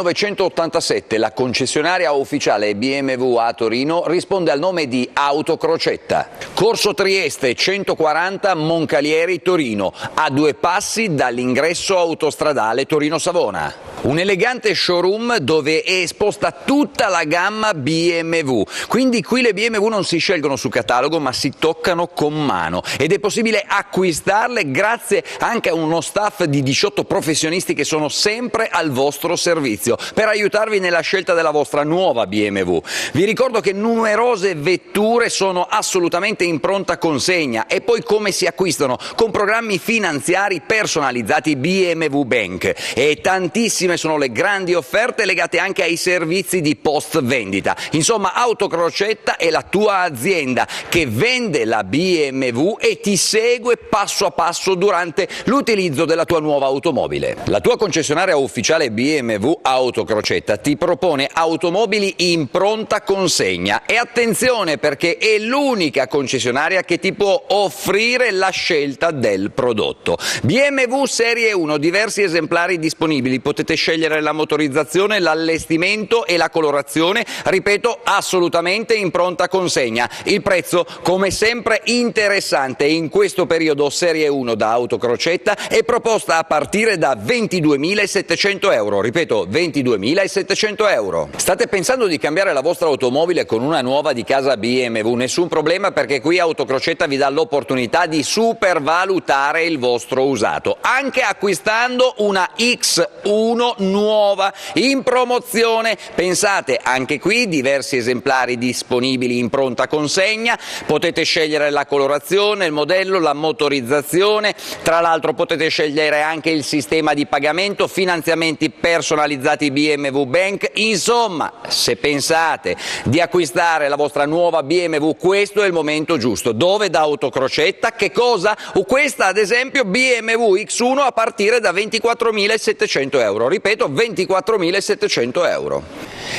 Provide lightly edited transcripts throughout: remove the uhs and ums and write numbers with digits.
1987 la concessionaria ufficiale BMW a Torino risponde al nome di Autocrocetta. Corso Trieste 140 Moncalieri Torino, a 2 passi dall'ingresso autostradale Torino-Savona. Un elegante showroom dove è esposta tutta la gamma BMW, quindi qui le BMW non si scelgono su catalogo ma si toccano con mano ed è possibile acquistarle grazie anche a uno staff di 18 professionisti che sono sempre al vostro servizio per aiutarvi nella scelta della vostra nuova BMW. Vi ricordo che numerose vetture sono assolutamente in pronta consegna e poi come si acquistano? Con programmi finanziari personalizzati BMW Bank e tantissime sono le grandi offerte legate anche ai servizi di post vendita. Insomma, Autocrocetta è la tua azienda che vende la BMW e ti segue passo a passo durante l'utilizzo della tua nuova automobile. La tua concessionaria ufficiale BMW Autocrocetta ti propone automobili in pronta consegna e attenzione perché è l'unica concessionaria che ti può offrire la scelta del prodotto. BMW Serie 1, diversi esemplari disponibili, potete scegliere la motorizzazione, l'allestimento e la colorazione, ripeto, assolutamente in pronta consegna. Il prezzo, come sempre, interessante. In questo periodo Serie 1 da Autocrocetta è proposta a partire da 22.700 euro, ripeto, 22.700 euro. State pensando di cambiare la vostra automobile con una nuova di casa BMW? Nessun problema perché qui Autocrocetta vi dà l'opportunità di supervalutare il vostro usato, anche acquistando una X1 nuova in promozione. Pensate, anche qui diversi esemplari disponibili in pronta consegna, potete scegliere la colorazione, il modello, la motorizzazione, tra l'altro potete scegliere anche il sistema di pagamento, finanziamenti personalizzati BMW Bank. Insomma, se pensate di acquistare la vostra nuova BMW, questo è il momento giusto. Dove? Da Autocrocetta. Che cosa? Questa ad esempio BMW X1 a partire da 24.700 euro, ripeto 24.700 euro.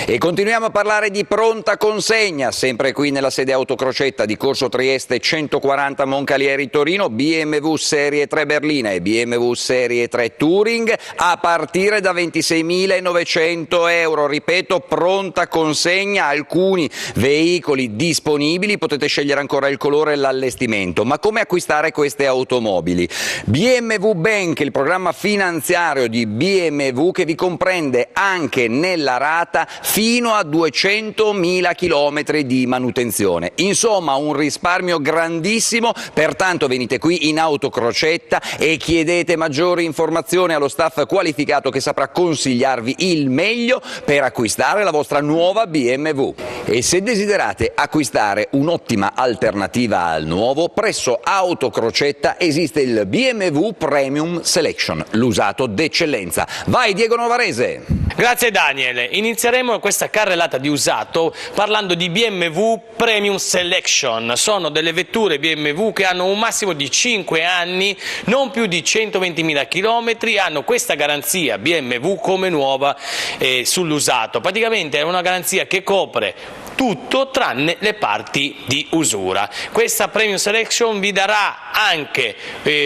E continuiamo a parlare di pronta consegna, sempre qui nella sede Autocrocetta di Corso Trieste 140 Moncalieri Torino, BMW Serie 3 Berlina e BMW Serie 3 Touring a partire da 26.900 euro, ripeto pronta consegna, alcuni veicoli disponibili, potete scegliere ancora il colore e l'allestimento. Ma come acquistare queste automobili? BMW Bank, il programma finanziario di BMW che vi comprende anche nella rata fino a 200.000 km di manutenzione. Insomma, un risparmio grandissimo, pertanto venite qui in Autocrocetta e chiedete maggiori informazioni allo staff qualificato che saprà consigliarvi il meglio per acquistare la vostra nuova BMW. E se desiderate acquistare un'ottima alternativa al nuovo, presso Autocrocetta esiste il BMW Premium Selection, l'usato d'eccellenza. Vai Diego Novarese! Grazie Daniel, inizieremo questa carrellata di usato parlando di BMW Premium Selection. Sono delle vetture BMW che hanno un massimo di 5 anni, non più di 120.000 km, hanno questa garanzia BMW come nuova sull'usato. Praticamente è una garanzia che copre tutto tranne le parti di usura. Questa Premium Selection vi darà anche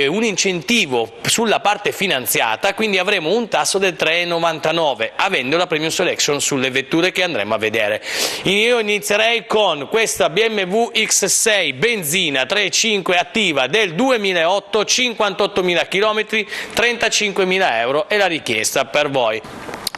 un incentivo sulla parte finanziata, quindi avremo un tasso del 3,99 avendo la Premium Selection sulle vetture che andremo a vedere. Io inizierei con questa BMW X6 benzina 3.5 attiva del 2008, 58.000 km, 35.000 euro è la richiesta per voi.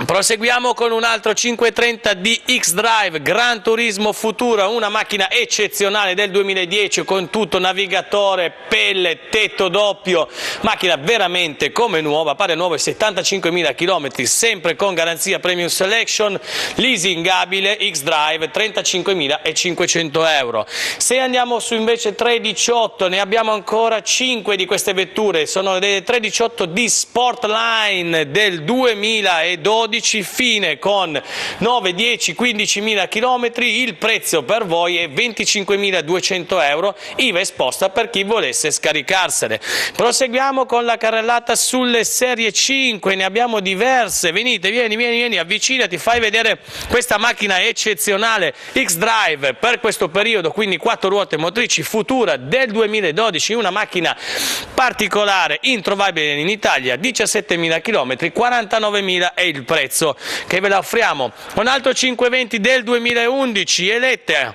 Proseguiamo con un altro 530D X-Drive Gran Turismo Futura, una macchina eccezionale del 2010 con tutto navigatore, pelle, tetto doppio, macchina veramente come nuova, pare nuova, 75.000 km, sempre con garanzia Premium Selection, leasingabile X-Drive 35.500 euro. Se andiamo su invece 318, ne abbiamo ancora 5 di queste vetture, sono le 318D Sportline del 2012, fine con 9, 10, 15.000 km, il prezzo per voi è 25.200 euro, IVA esposta per chi volesse scaricarsene. Proseguiamo con la carrellata sulle serie 5, ne abbiamo diverse, venite, vieni, avvicinati, fai vedere questa macchina eccezionale X-Drive per questo periodo, quindi 4 ruote motrici Futura del 2012, una macchina particolare, introvabile in Italia, 17.000 km, 49.000 è il prezzo. prezzo che ve la offriamo. Un altro 520 del 2011 Elette,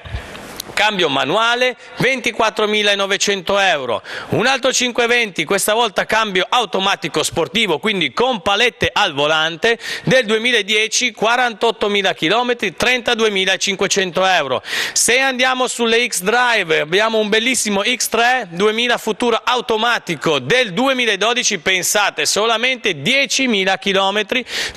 cambio manuale, 24.900 euro. Un altro 520, questa volta cambio automatico sportivo, quindi con palette al volante, del 2010, 48.000 km, 32.500 euro. Se andiamo sulle X-Drive, abbiamo un bellissimo X3 2000 futuro automatico del 2012, pensate, solamente 10.000 km,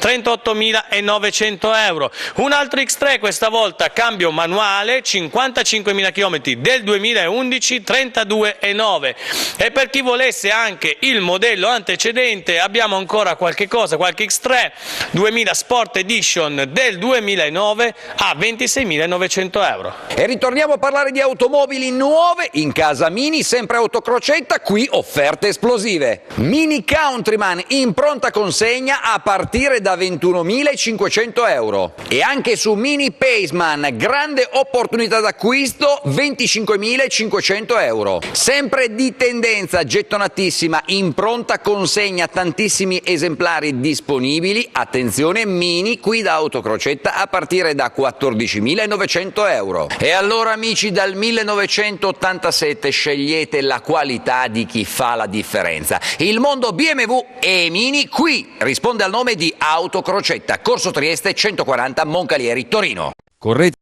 38.900 euro. Un altro X3, questa volta cambio manuale, 55.000 km del 2011, 32.900. E per chi volesse anche il modello antecedente abbiamo ancora qualche X3 2000 Sport Edition del 2009 a 26.900 euro. E ritorniamo a parlare di automobili nuove in casa Mini, sempre Autocrocetta, qui offerte esplosive. Mini Countryman in pronta consegna a partire da 21.500 euro. E anche su Mini Paceman, grande opportunità d'acquisto, 25.500 euro. Sempre di tendenza, gettonatissima, in pronta consegna, tantissimi esemplari disponibili. Attenzione, Mini qui da Autocrocetta a partire da 14.900 euro. E allora amici, dal 1987 scegliete la qualità di chi fa la differenza. Il mondo BMW e Mini qui risponde al nome di Autocrocetta, Corso Trieste 140, Moncalieri, Torino. Correte